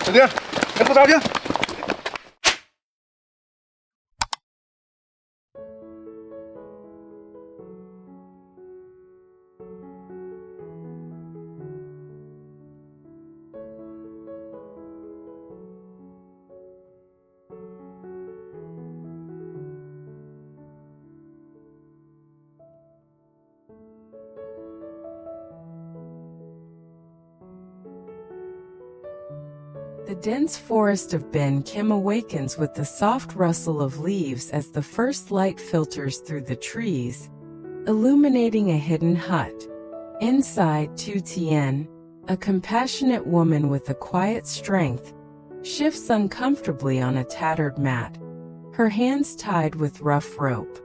小弟，em có sao chứ? The dense forest of Ben Kim awakens with the soft rustle of leaves as the first light filters through the trees, illuminating a hidden hut. Inside, Tutien, a compassionate woman with a quiet strength, shifts uncomfortably on a tattered mat, her hands tied with rough rope.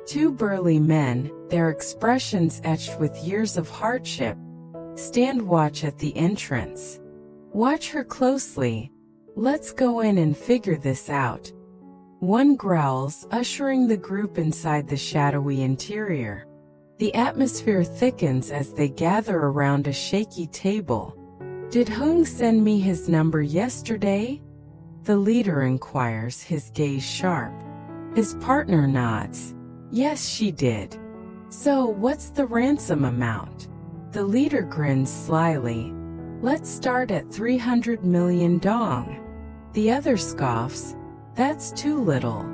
Two burly men, their expressions etched with years of hardship, stand watch at the entrance. Watch her closely. Let's go in and figure this out. One growls, ushering the group inside the shadowy interior. The atmosphere thickens as they gather around a shaky table. Did Hung send me his number yesterday? The leader inquires, his gaze sharp. His partner nods. Yes, she did. So, what's the ransom amount? The leader grins slyly. Let's start at 300 million dong. The other scoffs. That's too little.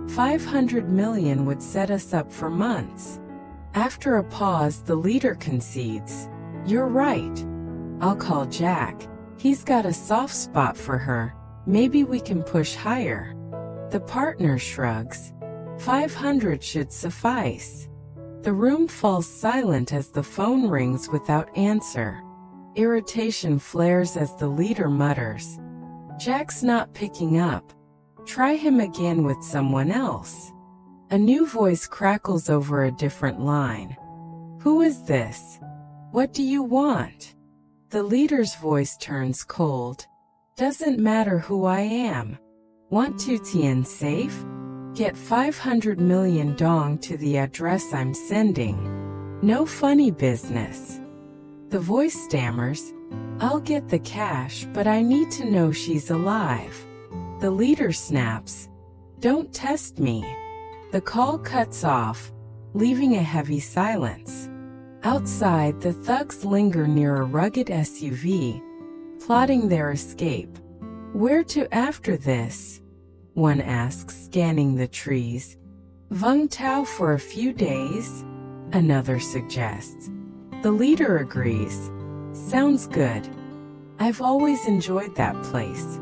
500 million would set us up for months. After a pause, the leader concedes. You're right. I'll call Jack. He's got a soft spot for her. Maybe we can push higher. The partner shrugs. 500 should suffice. The room falls silent as the phone rings without answer. Irritation flares as the leader mutters. Jack's not picking up. Try him again with someone else. A new voice crackles over a different line. Who is this? What do you want? The leader's voice turns cold. Doesn't matter who I am. Want Tutien safe? Get 500 million dong to the address I'm sending. No funny business. The voice stammers, I'll get the cash, but I need to know she's alive. The leader snaps, don't test me. The call cuts off, leaving a heavy silence. Outside, the thugs linger near a rugged SUV, plotting their escape. Where to after this? One asks, scanning the trees. Vung Tau for a few days? Another suggests. The leader agrees. Sounds good. I've always enjoyed that place.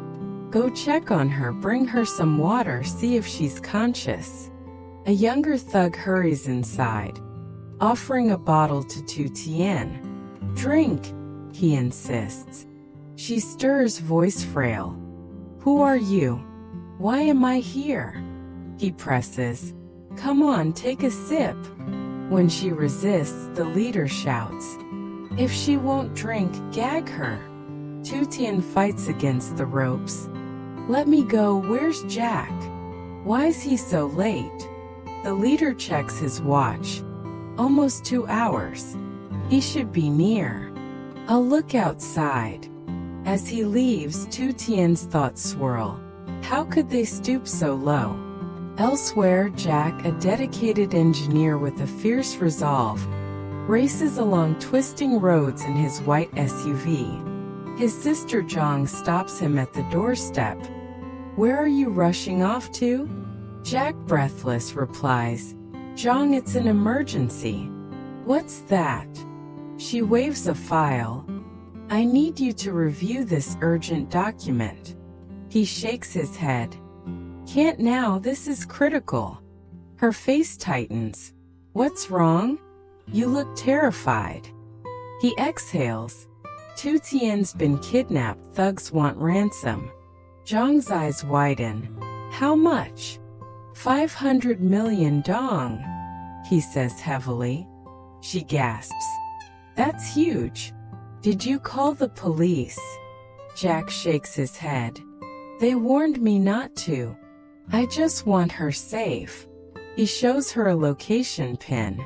Go check on her, bring her some water, see if she's conscious. A younger thug hurries inside, offering a bottle to Tutien. Drink, he insists. She stirs, voice frail. Who are you? Why am I here? He presses. Come on, take a sip. When she resists, the leader shouts. If she won't drink, gag her. Tutien fights against the ropes. Let me go, where's Jack? Why's he so late? The leader checks his watch. Almost 2 hours. He should be near. I'll look outside. As he leaves, Tutien's thoughts swirl. How could they stoop so low? Elsewhere, Jack, a dedicated engineer with a fierce resolve, races along twisting roads in his white SUV. His sister Zhang stops him at the doorstep. Where are you rushing off to? Jack, breathless, replies, Zhang, it's an emergency. What's that? She waves a file. I need you to review this urgent document. He shakes his head. Can't now, this is critical. Her face tightens. What's wrong? You look terrified. He exhales. Tutien's been kidnapped, thugs want ransom. Zhang's eyes widen. How much? 500 million dong, he says heavily. She gasps. That's huge. Did you call the police? Jack shakes his head. They warned me not to. I just want her safe. He shows her a location pin.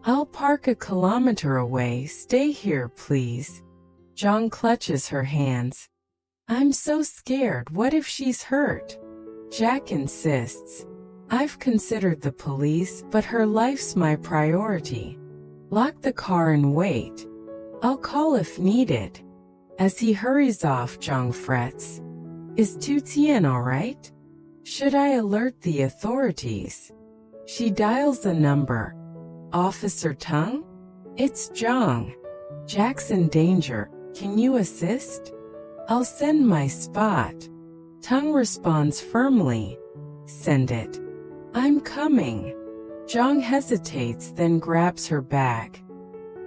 I'll park a kilometer away. Stay here, please. Zhang clutches her hands. I'm so scared. What if she's hurt? Jack insists. I've considered the police, but her life's my priority. Lock the car and wait. I'll call if needed. As he hurries off, Zhang frets. Is Tutien all right? Should I alert the authorities? She dials a number. Officer Tung? It's Zhang. Jack's in danger. Can you assist? I'll send my spot. Tung responds firmly. Send it. I'm coming. Zhang hesitates, then grabs her bag.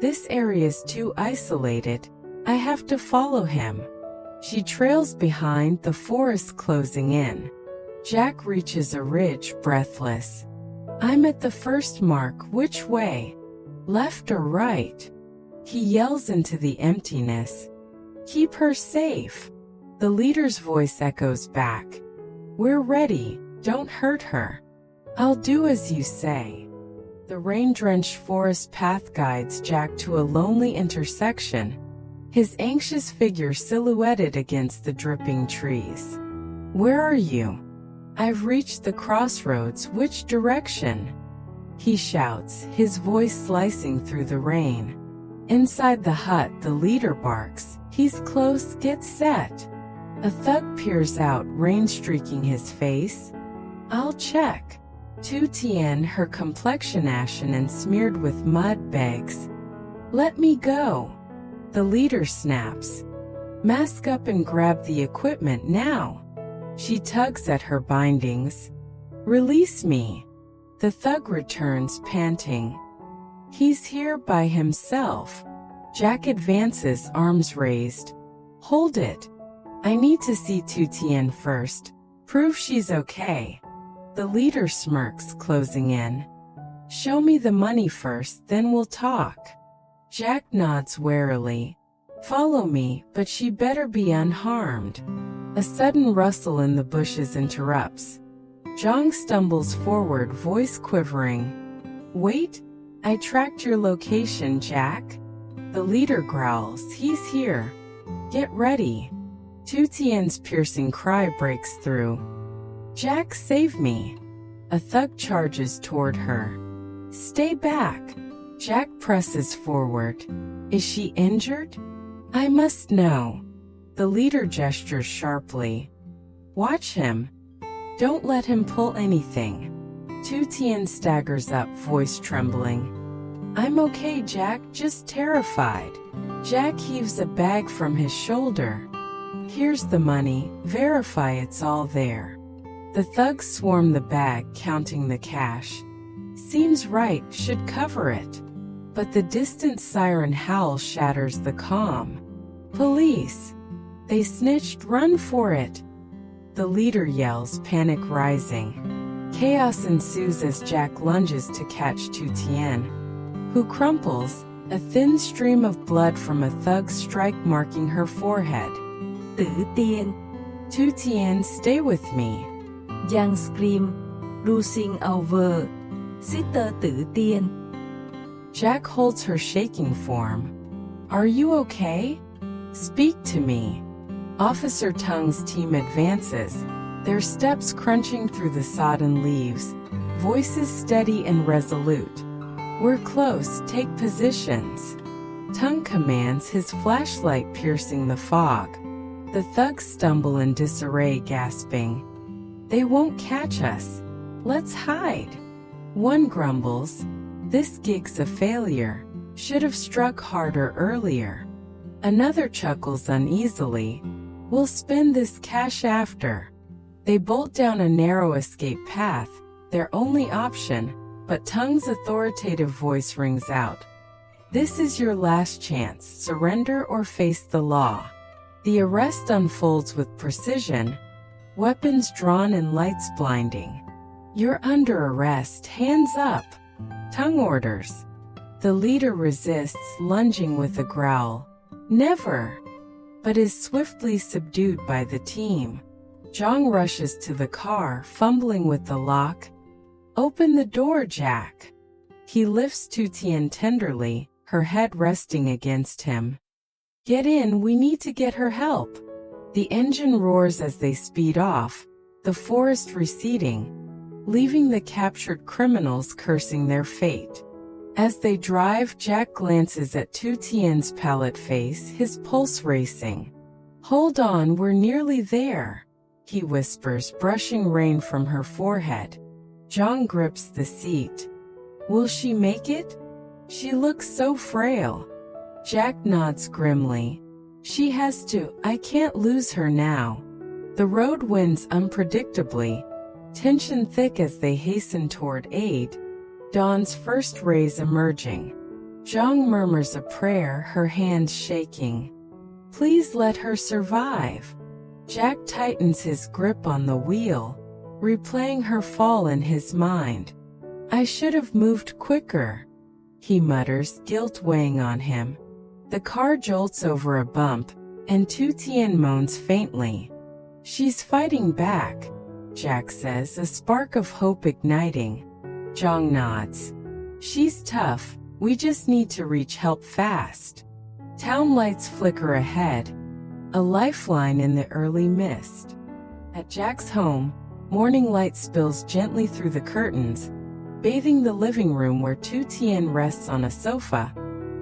This area's too isolated. I have to follow him. She trails behind, the forest closing in. Jack reaches a ridge, breathless. I'm at the first mark. Which way? Left or right? He yells into the emptiness. Keep her safe. The leader's voice echoes back. We're ready. Don't hurt her. I'll do as you say. The rain-drenched forest path guides Jack to a lonely intersection, his anxious figure silhouetted against the dripping trees. Where are you? I've reached the crossroads. Which direction? He shouts, his voice slicing through the rain. Inside the hut, the leader barks. He's close. Get set. A thug peers out, rain streaking his face. I'll check. Tutien, her complexion ashen and smeared with mud, begs. Let me go. The leader snaps. Mask up and grab the equipment now. She tugs at her bindings. Release me. The thug returns, panting. He's here by himself. Jack advances, arms raised. Hold it. I need to see Tutien first. Prove she's okay. The leader smirks, closing in. Show me the money first, then we'll talk. Jack nods warily. Follow me, but she better be unharmed. A sudden rustle in the bushes interrupts. Zhang stumbles forward, voice quivering. Wait, I tracked your location, Jack. The leader growls. He's here. Get ready. Tutien's piercing cry breaks through. Jack, save me. A thug charges toward her. Stay back. Jack presses forward. Is she injured? I must know. The leader gestures sharply. Watch him. Don't let him pull anything. Tutien staggers up, voice trembling. I'm okay, Jack, just terrified. Jack heaves a bag from his shoulder. Here's the money, verify it's all there. The thugs swarm the bag, counting the cash. Seems right, should cover it. But the distant siren howl shatters the calm. Police! They snitched, run for it! The leader yells, panic rising. Chaos ensues as Jack lunges to catch Tutien, who crumples, a thin stream of blood from a thug's strike marking her forehead. Tử Tiên. Tutien, stay with me. Young scream, losing over. Sister Tử Tiên. Jack holds her shaking form. Are you okay? Speak to me. Officer Tung's team advances, their steps crunching through the sodden leaves, voices steady and resolute. We're close, take positions. Tung commands, his flashlight piercing the fog. The thugs stumble in disarray, gasping. They won't catch us. Let's hide. One grumbles. This gig's a failure. Should have struck harder earlier. Another chuckles uneasily. We'll spend this cash after. They bolt down a narrow escape path, their only option, but Tung's authoritative voice rings out. This is your last chance, surrender or face the law. The arrest unfolds with precision, weapons drawn and lights blinding. You're under arrest, hands up. Tung orders. The leader resists, lunging with a growl. Never! But is swiftly subdued by the team. Zhang rushes to the car, fumbling with the lock. Open the door, Jack. He lifts Tutien tenderly, her head resting against him. Get in, we need to get her help. The engine roars as they speed off, the forest receding, leaving the captured criminals cursing their fate. As they drive, Jack glances at Tutien's pallid face, his pulse racing. "Hold on, we're nearly there," he whispers, brushing rain from her forehead. Zhang grips the seat. "Will she make it? She looks so frail." Jack nods grimly. "She has to. I can't lose her now." The road winds unpredictably, tension thick as they hasten toward aid, dawn's first rays emerging. Zhang murmurs a prayer, her hands shaking. "Please let her survive." Jack tightens his grip on the wheel, replaying her fall in his mind. "I should have moved quicker," he mutters, guilt weighing on him. The car jolts over a bump, and Tutien moans faintly. "She's fighting back," Jack says, a spark of hope igniting. Zhang nods. "She's tough, we just need to reach help fast." Town lights flicker ahead, a lifeline in the early mist. At Jack's home, morning light spills gently through the curtains, bathing the living room where Tutien rests on a sofa,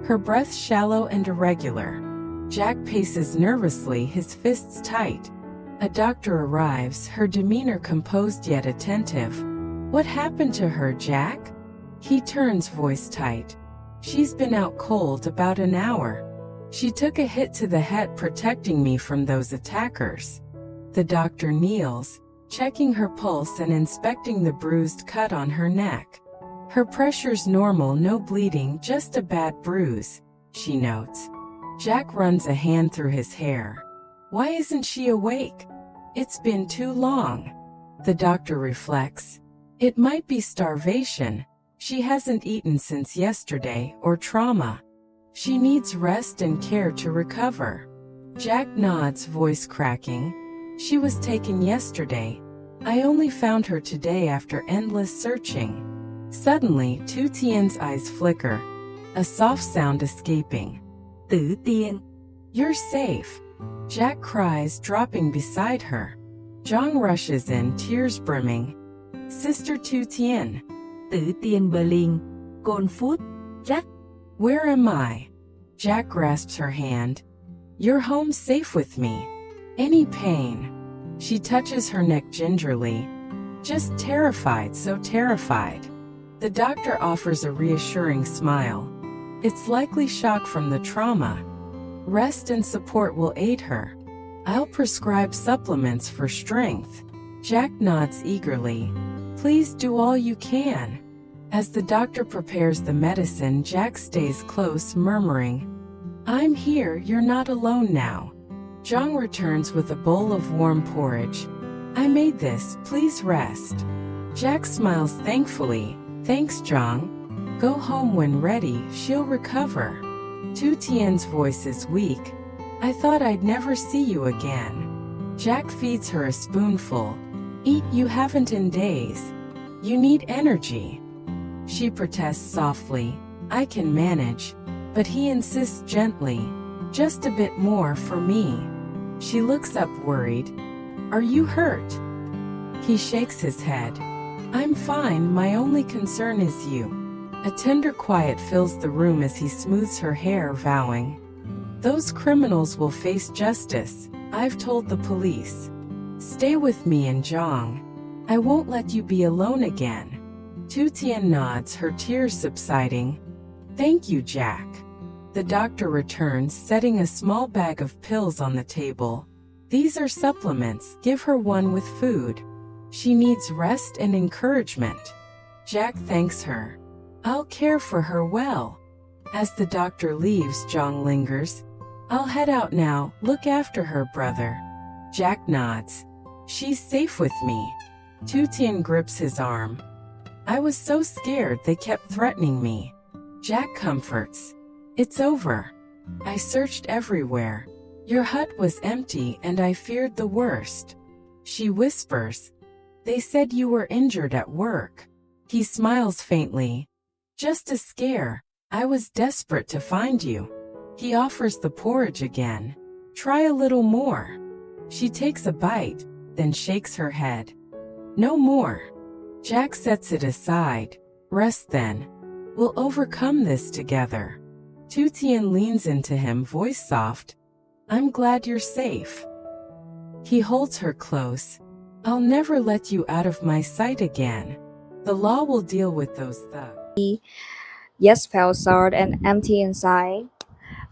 her breath shallow and irregular. Jack paces nervously, his fists tight. A doctor arrives, her demeanor composed yet attentive. "What happened to her, Jack?" He turns, voice tight. "She's been out cold about an hour. She took a hit to the head, protecting me from those attackers." The doctor kneels, checking her pulse and inspecting the bruised cut on her neck. "Her pressure's normal, no bleeding, just a bad bruise," she notes. Jack runs a hand through his hair. "Why isn't she awake?" "It's been too long." The doctor reflects. "It might be starvation. She hasn't eaten since yesterday, or trauma. She needs rest and care to recover." Jack nods, voice cracking. "She was taken yesterday. I only found her today after endless searching." Suddenly, Tutien's eyes flicker, a soft sound escaping. Tử Tiên. "You're safe," Jack cries, dropping beside her. Zhang rushes in, tears brimming. "Sister Tutien." Tử Tiên Berlin. Côn Phút. Jack. "Where am I?" Jack grasps her hand. "You're home safe with me. Any pain?" She touches her neck gingerly. "Just terrified, so terrified." The doctor offers a reassuring smile. "It's likely shock from the trauma. Rest and support will aid her. I'll prescribe supplements for strength." Jack nods eagerly. "Please do all you can." As the doctor prepares the medicine, Jack stays close, murmuring, "I'm here, you're not alone now." Zhang returns with a bowl of warm porridge. "I made this, please rest." Jack smiles thankfully. "Thanks, Zhang. Go home when ready, she'll recover." Tutien's voice is weak. "I thought I'd never see you again." Jack feeds her a spoonful. "Eat, you haven't in days. You need energy." She protests softly. "I can manage." But he insists gently. "Just a bit more for me." She looks up worried. "Are you hurt?" He shakes his head. "I'm fine, my only concern is you." A tender quiet fills the room as he smooths her hair, vowing, "Those criminals will face justice. I've told the police. Stay with me and Zhang. I won't let you be alone again." Tutien nods, her tears subsiding. "Thank you, Jack." The doctor returns, setting a small bag of pills on the table. "These are supplements, give her one with food. She needs rest and encouragement." Jack thanks her. "I'll care for her well." As the doctor leaves, Zhang lingers. "I'll head out now, look after her, brother." Jack nods. "She's safe with me." Tutien grips his arm. "I was so scared, they kept threatening me." Jack comforts. "It's over. I searched everywhere. Your hut was empty and I feared the worst." She whispers. "They said you were injured at work." He smiles faintly. "Just a scare. I was desperate to find you." He offers the porridge again. "Try a little more." She takes a bite, then shakes her head. No more. Jack sets it aside. Rest then. We'll overcome this together. Tutien leans into him, voice soft. I'm glad you're safe. He holds her close. I'll never let you out of my sight again. The law will deal with those thugs. Yes, felt sad and empty inside.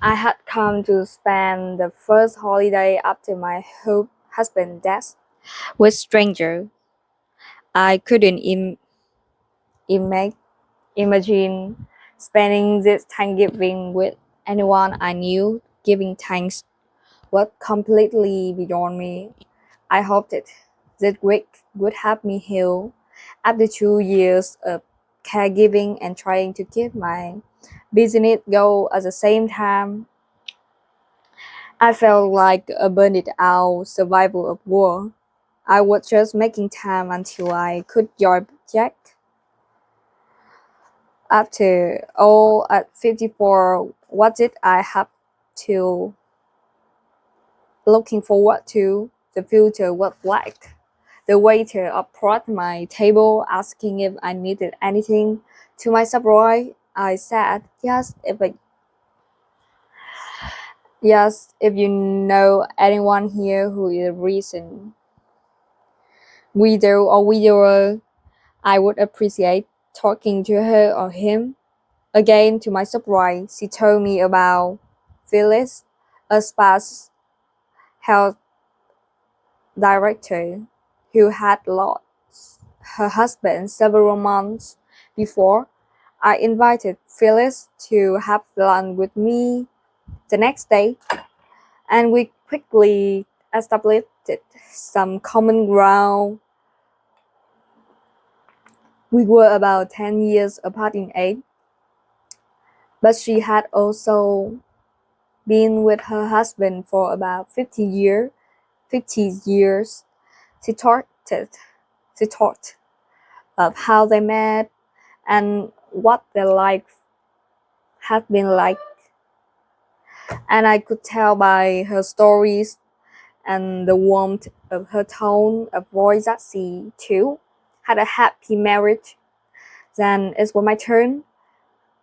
I had come to spend the first holiday after my husband's death with stranger. I couldn't ima- imagine spending this Thanksgiving with anyone I knew. Giving thanks was completely beyond me. I hoped that week would help me heal. After 2 years of caregiving and trying to keep my business go at the same time, I felt like a burned out survivor of war. I was just making time until I could join Jack. After all, at 54, what did I have to looking forward to? The future was black. The waiter approached my table asking if I needed anything. To my surprise, I said, yes, if you know anyone here who is recent widow or widower, I would appreciate talking to her or him. Again, to my surprise, she told me about Phyllis, a spas health director who had lost her husband several months before. I invited Phyllis to have lunch with me the next day, and we quickly established some common ground. We were about 10 years apart in age, but she had also been with her husband for about 50 years. She talked of how they met and what their life had been like. And I could tell by her stories and the warmth of her tone of voice that she, too, had a happy marriage. Then it was my turn,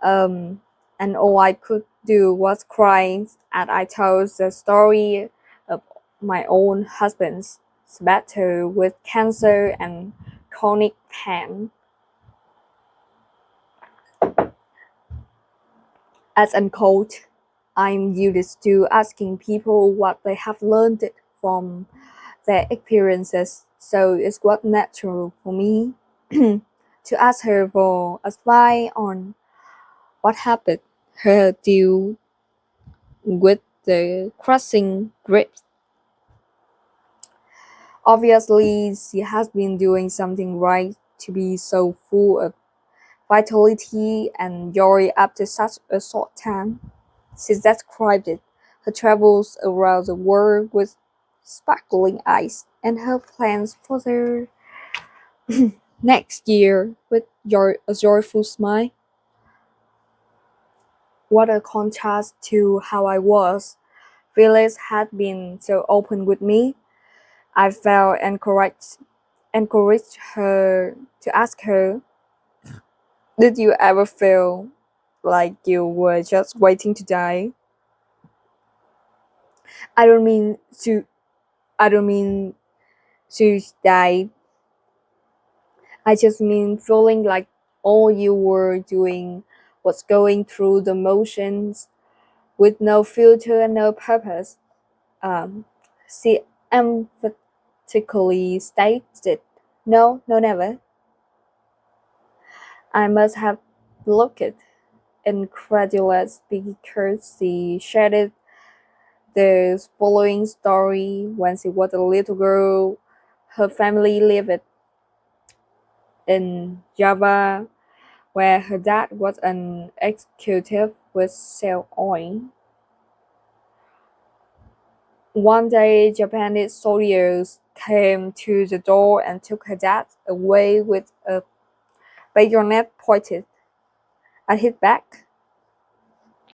and all I could do was cry as I told the story of my own husband's battle with cancer and chronic pain. As unquote, I'm used to asking people what they have learned from their experiences, so it was natural for me to ask her for advice on what happened her deal with the crushing grief. Obviously, she has been doing something right to be so full of vitality and joy after such a short time. She described it, her travels around the world with sparkling eyes and her plans for the next year with a joyful smile. What a contrast to how I was. Phyllis had been so open with me. I felt encouraged her to ask her, did you ever feel like you were just waiting to die? I don't mean to I don't mean to die. I just mean feeling like all you were doing was going through the motions with no filter and no purpose. She emphatically stated, no, no, never. I must have looked incredulous because she shared the following story. When she was a little girl, her family lived in Java, where her dad was an executive with Shell Oil. One day, Japanese soldiers came to the door and took her dad away with a bayonet pointed at his back.